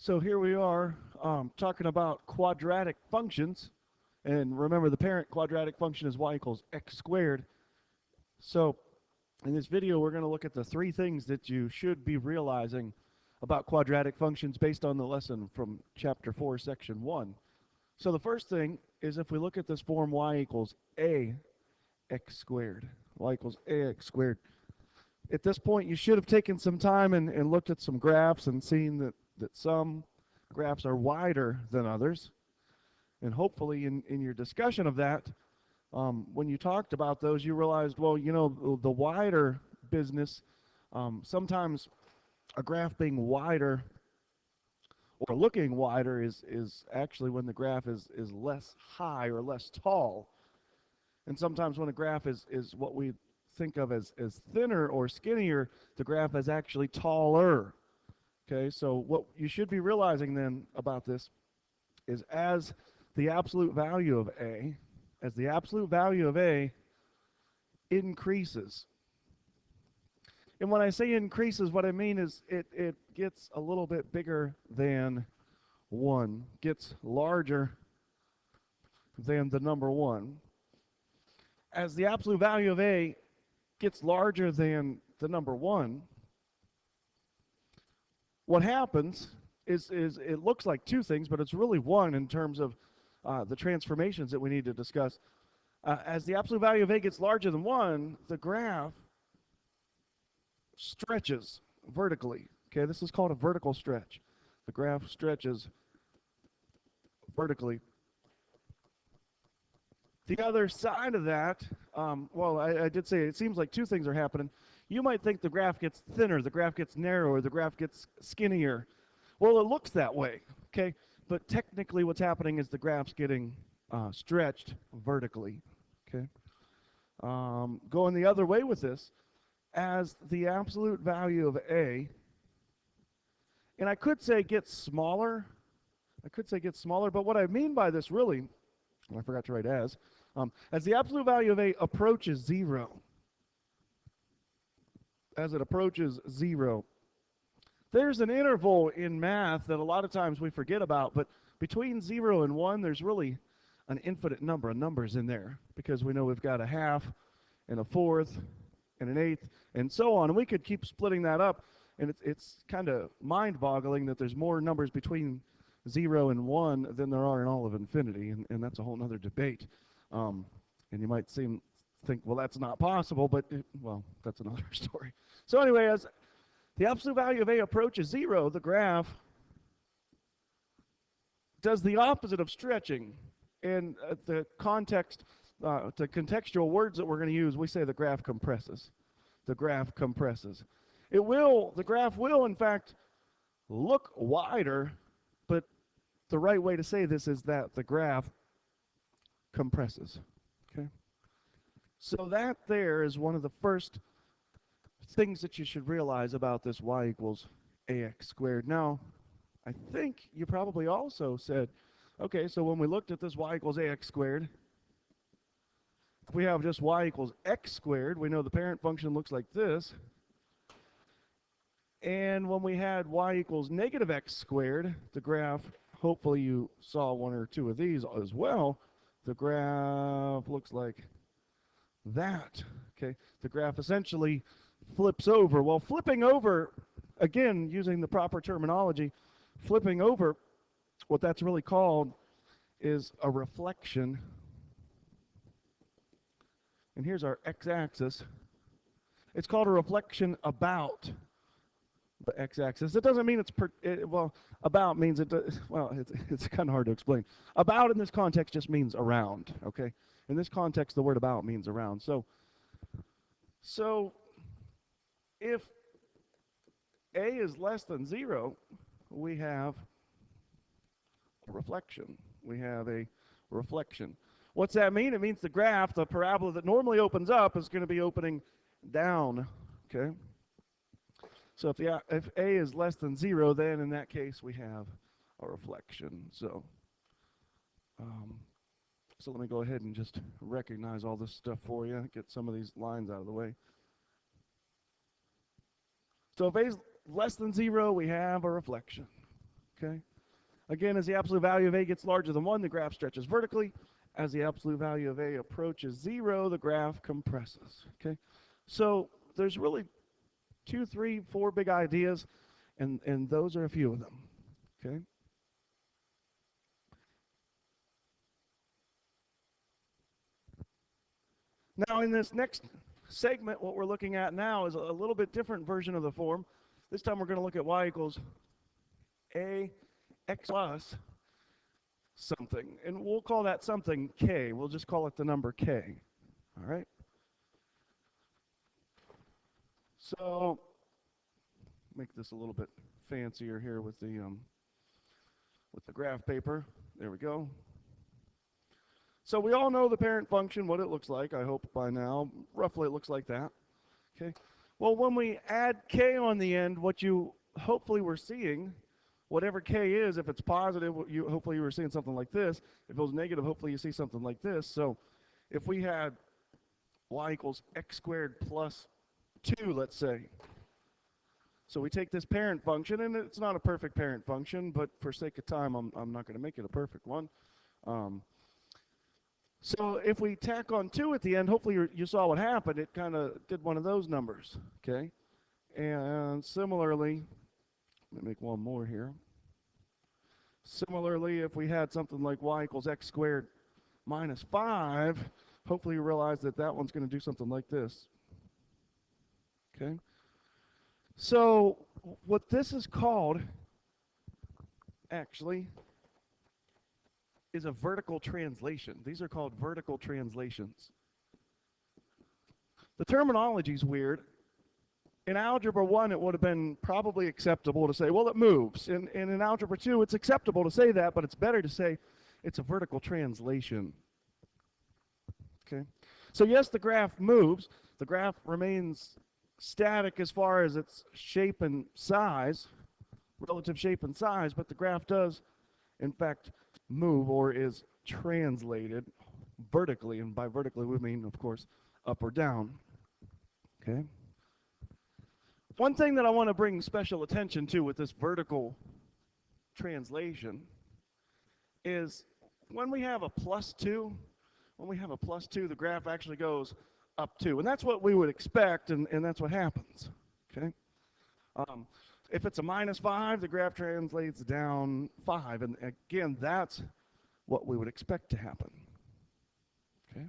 So here we are talking about quadratic functions. And remember, the parent quadratic function is y equals x squared. So in this video, we're going to look at the three things that you should be realizing about quadratic functions based on the lesson from chapter 4, section 1. So the first thing is if we look at this form y equals ax squared. Y equals ax squared. At this point, you should have taken some time and looked at some graphs and seen that some graphs are wider than others. And hopefully in your discussion of that, when you talked about those, you realized, well, you know, the wider business, sometimes a graph being wider or looking wider is actually when the graph is less high or less tall. And sometimes when a graph is what we think of as thinner or skinnier, the graph is actually taller. Okay, so what you should be realizing then about this is as the absolute value of a increases. And when I say increases, what I mean is it gets a little bit bigger than 1, gets larger than the number 1. As the absolute value of a gets larger than the number 1, what happens is it looks like two things, but it's really one in terms of the transformations that we need to discuss. As the absolute value of a gets larger than 1, the graph stretches vertically. Okay, this is called a vertical stretch. The graph stretches vertically. The other side of that, well, I did say it seems like two things are happening. You might think the graph gets thinner, the graph gets narrower, the graph gets skinnier. Well, it looks that way, okay? But technically what's happening is the graph's getting stretched vertically, okay? Going the other way with this, as the absolute value of a, and I could say gets smaller, but what I mean by this really, I forgot to write as the absolute value of a approaches 0, as it approaches 0, there's an interval in math that a lot of times we forget about, but between 0 and 1, there's really an infinite number of numbers in there, because we know we've got a half and a fourth and an eighth and so on, and we could keep splitting that up, and it's kind of mind-boggling that there's more numbers between 0 and 1 than there are in all of infinity, and that's a whole other debate. And you might think, well, that's not possible, but, well, that's another story. So anyway, as the absolute value of a approaches 0, the graph does the opposite of stretching. And the context, the contextual words that we're going to use, we say the graph compresses. The graph compresses. The graph will, in fact, look wider, but the right way to say this is that the graph compresses. Okay? So that there is one of the first things that you should realize about this y equals ax squared. Now, I think you probably also said, okay, so when we looked at this y equals ax squared, if we have just y equals x squared, we know the parent function looks like this. And when we had y equals negative x squared, the graph, hopefully you saw one or two of these as well, the graph looks like that. Okay, the graph essentially flips over. Well, flipping over, again, using the proper terminology, flipping over, what that's really called is a reflection. And here's our x-axis. It's called a reflection about the x-axis. It doesn't mean about means it's kind of hard to explain. About in this context just means around, okay? In this context, the word about means around. So if a is less than 0, we have a reflection. We have a reflection. What's that mean? It means the graph, the parabola that normally opens up, is going to be opening down, okay? So if a is less than 0, then in that case we have a reflection. So let me go ahead and just recognize all this stuff for you, get some of these lines out of the way. So if a is less than 0, we have a reflection. Okay? Again, as the absolute value of a gets larger than 1, the graph stretches vertically. As the absolute value of a approaches 0, the graph compresses. Okay? So there's really 2, 3, 4 big ideas, and those are a few of them. Okay? Now in this next segment, what we're looking at now is a little bit different version of the form. This time we're going to look at y equals a x plus something, and we'll call that something k. We'll just call it the number k. All right? So make this a little bit fancier here with the graph paper. There we go. So we all know the parent function, what it looks like, I hope by now. Roughly it looks like that. Okay. Well, when we add k on the end, what you hopefully were seeing, whatever k is, if it's positive, hopefully you were seeing something like this. If it was negative, hopefully you see something like this. So if we had y equals x squared plus 2, let's say. So we take this parent function, and it's not a perfect parent function, but for sake of time, I'm not going to make it a perfect one. So if we tack on 2 at the end, hopefully you saw what happened. It kind of did one of those numbers, okay? And similarly, let me make one more here. Similarly, if we had something like y equals x squared minus 5, hopefully you realize that that one's going to do something like this, okay? So what this is called, actually, is a vertical translation. These are called vertical translations. The terminology is weird. In Algebra 1, it would have been probably acceptable to say, well, it moves. And in Algebra 2, it's acceptable to say that, but it's better to say it's a vertical translation. Okay? So yes, the graph moves. The graph remains static as far as its shape and size, relative shape and size, but the graph does, in fact, move or is translated vertically, and by vertically we mean, of course, up or down. Okay. One thing that I want to bring special attention to with this vertical translation is when we have a +2, the graph actually goes up 2, and that's what we would expect, and that's what happens. Okay. If it's a -5, the graph translates down 5, and again, that's what we would expect to happen. Okay.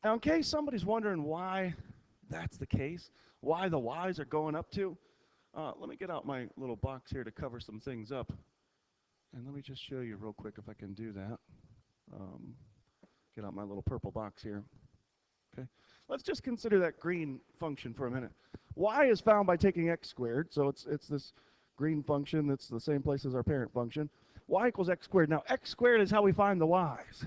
Now, in case somebody's wondering why that's the case, why the y's are going up 2, let me get out my little box here to cover some things up, and let me just show you real quick if I can do that. Get out my little purple box here. Okay. Let's just consider that green function for a minute. Y is found by taking x squared, so it's this green function that's the same place as our parent function. Y equals x squared. Now, x squared is how we find the y's.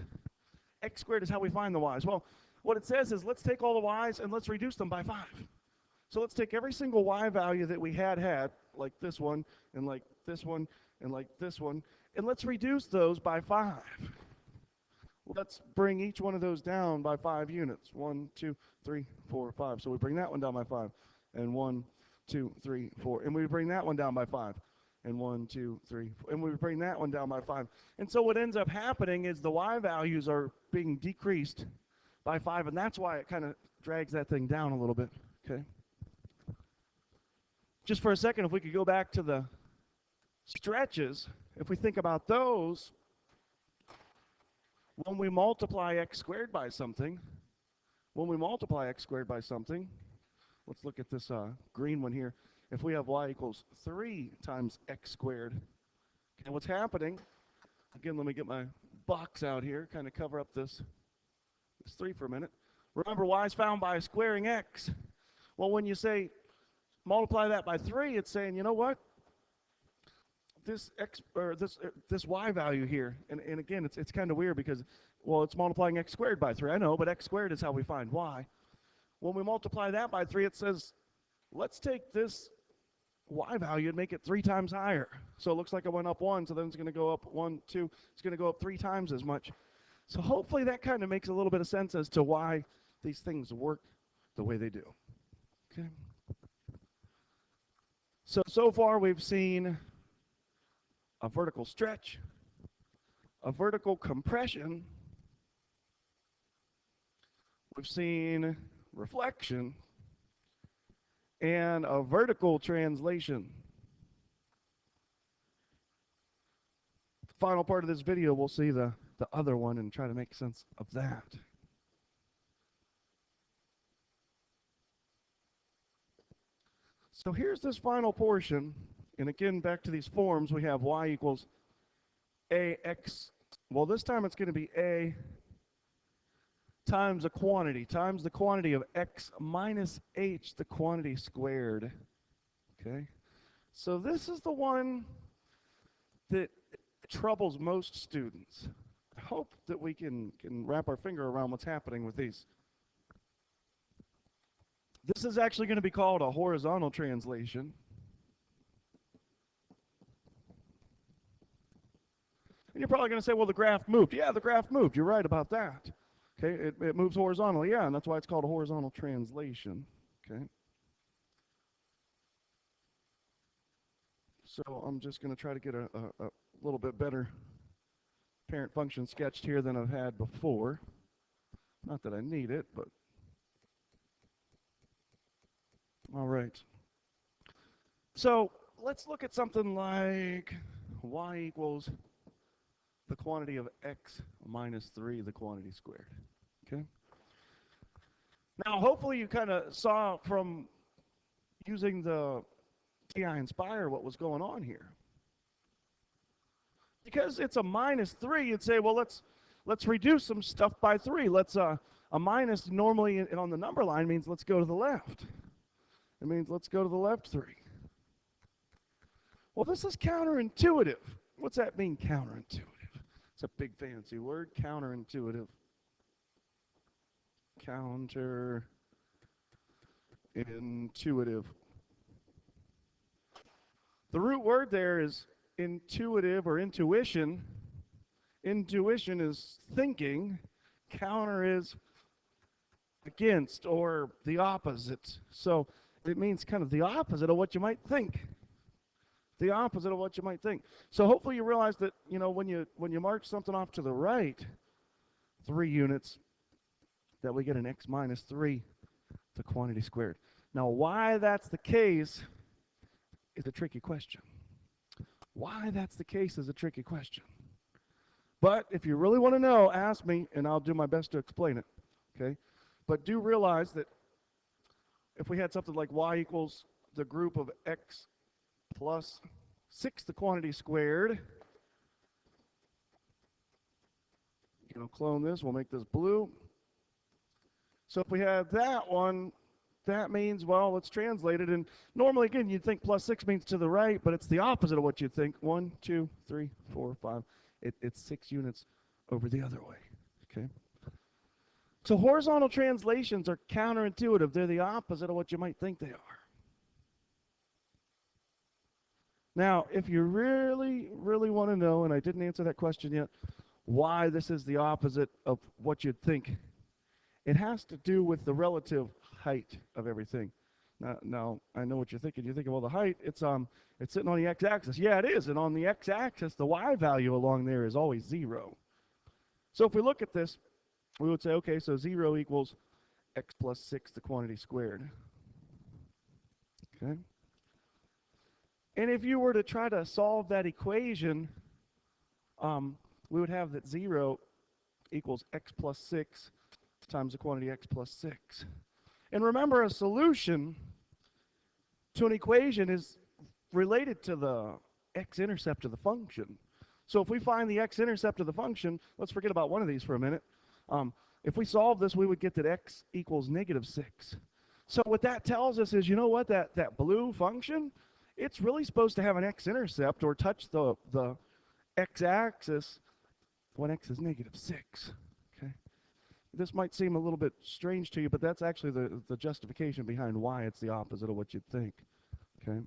X squared is how we find the y's. Well, what it says is let's take all the y's and let's reduce them by 5. So let's take every single y value that we had, like this one, and like this one, and like this one, and let's reduce those by 5. Let's bring each one of those down by 5 units. 1, 2, 3, 4, 5. So we bring that one down by 5. And 1, 2, 3, 4. And we bring that one down by 5. And 1, 2, 3, 4. And we bring that one down by 5. And so what ends up happening is the y values are being decreased by 5. And that's why it kind of drags that thing down a little bit. Okay. Just for a second, if we could go back to the stretches, if we think about those, when we multiply x squared by something, let's look at this green one here. If we have y equals 3 times x squared, okay, what's happening, again, let me get my box out here, kind of cover up this 3 for a minute. Remember, y is found by squaring x. Well, when you say multiply that by 3, it's saying, you know what? This y value here, and again, it's kind of weird because, well, it's multiplying x squared by 3. I know, but x squared is how we find y. When we multiply that by 3, it says, let's take this y value and make it 3 times higher. So it looks like it went up 1, so then it's going to go up 1, 2. It's going to go up 3 times as much. So hopefully that kind of makes a little bit of sense as to why these things work the way they do. Okay. So far we've seen a vertical stretch, a vertical compression, we've seen reflection, and a vertical translation. The final part of this video, we'll see the other one and try to make sense of that. So here's this final portion, and again, back to these forms, we have y equals ax. Well, this time it's going to be a times a quantity, times the quantity of x minus h, the quantity squared. Okay? So this is the one that troubles most students. I hope that we can wrap our finger around what's happening with these. This is actually going to be called a horizontal translation. And you're probably going to say, well, the graph moved. Yeah, the graph moved. You're right about that. Okay, it moves horizontally. Yeah, and that's why it's called a horizontal translation. Okay. So I'm just going to try to get a little bit better parent function sketched here than I've had before. Not that I need it, but all right. So let's look at something like y equals the quantity of x minus 3, the quantity squared. Okay. Now, hopefully you kind of saw from using the TI Nspire what was going on here. Because it's a minus 3, you'd say, well, let's reduce some stuff by 3. A minus normally on the number line means let's go to the left. It means let's go to the left 3. Well, this is counterintuitive. What's that mean, counterintuitive? It's a big fancy word, counterintuitive. Counterintuitive. The root word there is intuitive or intuition. Intuition is thinking. Counter is against or the opposite. So it means kind of the opposite of what you might think. The opposite of what you might think. So hopefully you realize that, you know, when you march something off to the right 3 units, that we get an x minus 3, the quantity squared. Now, why that's the case is a tricky question. Why that's the case is a tricky question. But if you really want to know, ask me, and I'll do my best to explain it. Okay? But do realize that if we had something like y equals the group of x plus 6, the quantity squared, clone this, we'll make this blue. So if we had that one, that means, well, let's translate it. And normally, again, you'd think plus 6 means to the right, but it's the opposite of what you'd think. 1, 2, 3, 4, 5. It's 6 units over the other way. Okay? So horizontal translations are counterintuitive. They're the opposite of what you might think they are. Now, if you really, really want to know, and I didn't answer that question yet, why this is the opposite of what you'd think, it has to do with the relative height of everything. Now I know what you're thinking. You're thinking, well, the height, it's sitting on the x-axis. Yeah, it is. And on the x-axis, the y value along there is always 0. So if we look at this, we would say, okay, so 0 equals x plus 6, the quantity squared. Okay. And if you were to try to solve that equation, we would have that 0 equals x plus 6 times the quantity x plus 6. And remember, a solution to an equation is related to the x-intercept of the function. So if we find the x-intercept of the function, let's forget about one of these for a minute. If we solve this, we would get that x equals negative 6. So what that tells us is, you know what, that blue function, it's really supposed to have an x-intercept or touch the x-axis when x is negative 6. Okay? This might seem a little bit strange to you, but that's actually the justification behind why it's the opposite of what you'd think. Okay?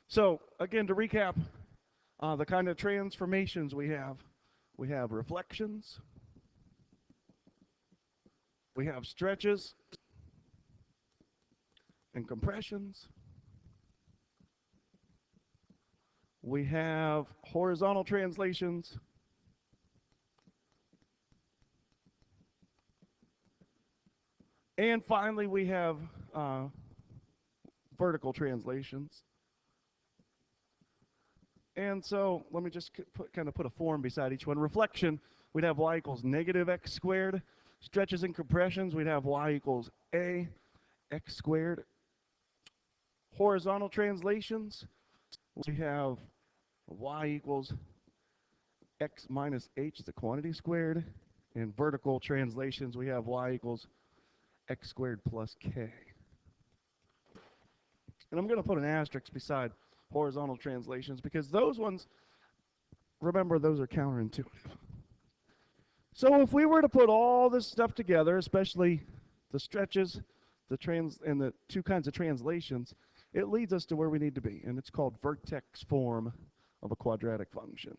So again, to recap, the kind of transformations we have reflections, we have stretches and compressions, We have horizontal translations. And finally, we have vertical translations. And so let me just kind of put a form beside each one. Reflection, we'd have y equals negative x squared. Stretches and compressions, we'd have y equals a x squared. Horizontal translations, we have y equals x minus h, the quantity squared. In vertical translations, we have y equals x squared plus k. And I'm going to put an asterisk beside horizontal translations because those ones, remember, those are counterintuitive. So if we were to put all this stuff together, especially the stretches, and the two kinds of translations, it leads us to where we need to be, and it's called vertex form of a quadratic function.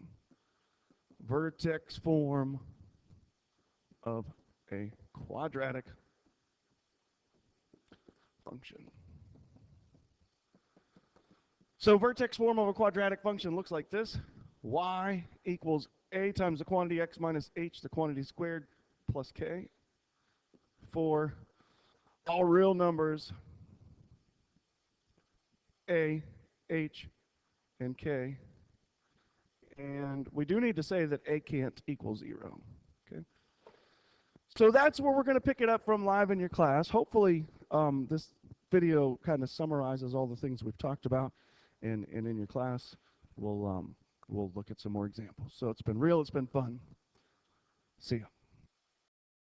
Vertex form of a quadratic function. So vertex form of a quadratic function looks like this. Y equals a times the quantity x minus h, the quantity squared, plus k. For all real numbers, a, h, and k. And we do need to say that a can't equal 0. Okay. So that's where we're going to pick it up from live in your class. Hopefully this video kind of summarizes all the things we've talked about. And in your class, we'll look at some more examples. So it's been real, it's been fun. See ya.